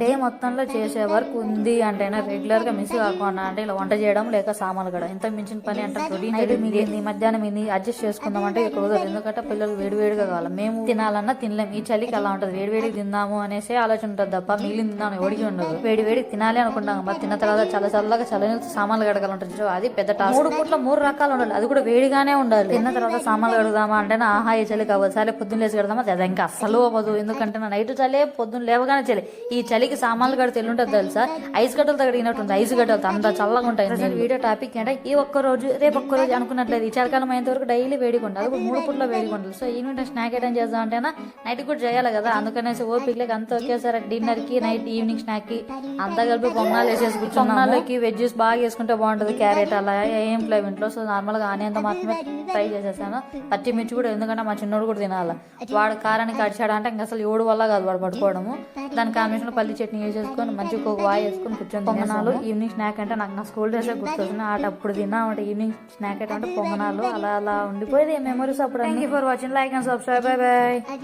Day మొత్తంలో చేసే work ఉంది అంటే రెగ్యులర్ గా మిస్ కాకుండా అంటే ఇలా వంట చేయడం లేక సామాన్లు కూడా ఇంత మించిన పని అంటే రొటీన్ మిగిలింది మధ్యాహ్నం ఇది అడ్జస్ట్ చేసుకుందాం అంటే కుదరదు. ఎందుకంటే పిల్లలు వేడివేడిగా కావాలి, మేము తినాలన్నా తినలేం. ఈ చలికి అలా ఉంటది, వేడివేడికి తిందాము అనేసి ఆలోచన ఉంటుంది తప్ప మిగిలిన తిందాం ఎవరికి ఉండదు. వేడివేడికి తినాలి అనుకుంటాం, మరి తిన్న తర్వాత చాలా చల్లగా చల్లని సామాన్లు కడగాలంటారు, అది పెద్ద టాస్క్. 3 పూట్ల 3 రకాలు ఉండాలి, అది కూడా వేడిగానే ఉండాలి. తిన్న తర్వాత సామాన్లు కడుగుదామా అంటే ఆహా ఈ చలికి అవ్వదు, సరే పొద్దున్న లేచి కడదామా, అది ఇంకా అస్సలు అవ్వదు. ఎందుకంటే నా నైట్ చలే పొద్దున్న లేవగానే చలి. ఈ చలికి సామాన్లు కడితే ఎల్లుంటుంది తెలుసా, ఐస్ గడ్డలతో కడిగినట్టుంది. ఐస్ గడ్డలతో అంత చల్లగా ఉంటాయి. వీడియో టాపిక్ అంటే ఈ ఒక్క రోజు రేపు ఒక్క రోజు అనుకున్నట్లేదు. ఈ చలికాలం అయ్యేంత వరకు డైలీ వేడిగా ఉండాలి, అది 3 పూట్ల వేడిగా ఉండాలి. సో ఈవినింగ్ స్నాక్ ఐటమ్ చేద్దాం అంటే నైట్ కూడా చేయాలి కదా, అందుకనేసి ఓపికలకి అంత ఒకేసారి డిన్నర్ కి నైట్ ఈవినింగ్ స్నాక్ కి అంతా కలిపి పొంగనాలు వేసేసి పొంగనాలకి వెజ్జెస్ బాగా వేసుకుంటే బాగుంటుంది. క్యారెట్ అలా ఏం ఫ్లేవ్ ఇంట్లో. సో నార్మల్ గా ఆనియన్ తో మాత్రమే ట్రై చేసేసాను. పచ్చిమిర్చి కూడా, ఎందుకంటే మా చిన్నోడు కూడా తినాలి. వాడు కారానికి అడిచాడు అంటే ఇంకా అసలు ఎవడు వల్ల కాదు వాడు పడుకోవడము. దాని కాంబినేషన్ పల్లి చట్నీ వేసేసుకొని మంచిగా ఒక వాయి వేసుకొని కూర్చొని పొంగనాలు. ఈవినింగ్ స్నాక్ అంటే నాకు నా స్కూల్ డేసే గుర్తొస్తుంది. అప్పుడు తిన్నామంటే ఈవినింగ్ స్నాక్ అంటే పొంగనాలు. అలా అలా ఉండిపోయేది మెమరీస్ అప్పుడు. Thank you for watching, like and subscribe, by by.